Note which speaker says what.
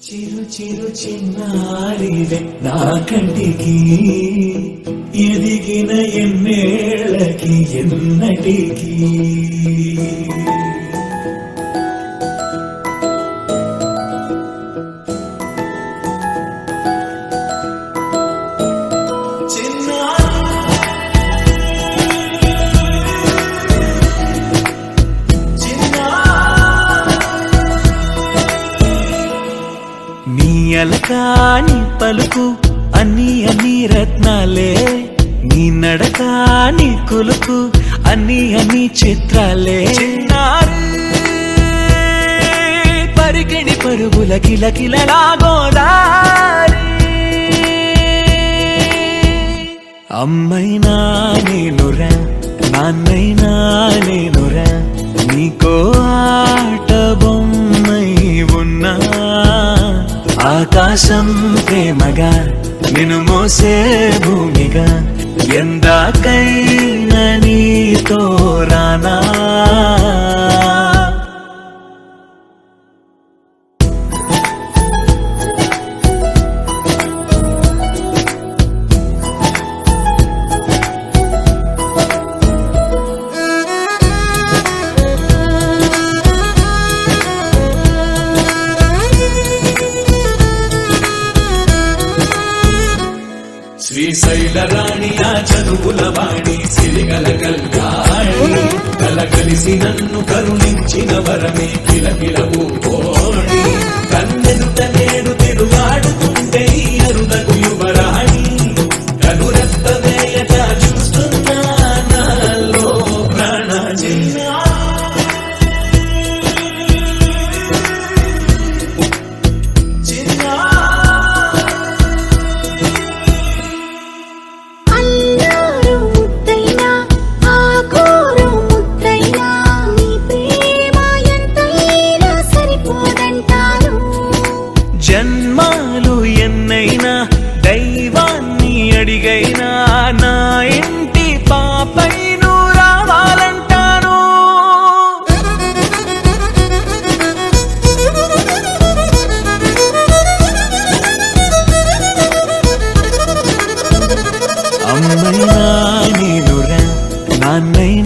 Speaker 1: చిరు చిరు చిన్నారివే నా కంటికి ఎదిగిన ఎన్నేళ్ళకి ఎన్నటికి అలకాని పలుకు అన్ని అన్ని రత్నాలే నీ నడకాని కులుకు అన్ని అన్ని చిత్రాలే పరికిణి పరుగుల కిలకిలలా గోదారి అమ్మైనా నేనురా నాన్నైనా నేనురా నీకో ఆట బొమ్మై ఉన్నా ఆకాశం ప్రేమగా నిన్ను మోసే భూమిగా ఎందాకైనా నీతో రానా శ్రీశైల రాణి ఆ చదువుల వాణి సిరిగల కల్యాణి కలకలిసి నన్ను కరుణించిన వరమే కిలకిలవు కోణి కన్నెదుట నేడు తిరుగాడుతుంటే అరుదకు యువరాణి కనురెప్ప వేయట చూస్తున్నా నాలో ప్రాణ జన్మాలు ఎన్నైనా దైవాన్ని అడిగైనా నా ఇంటి పాపై నువ్వు రావాలంటాను అమ్మైనా నేనురా నాన్నైనా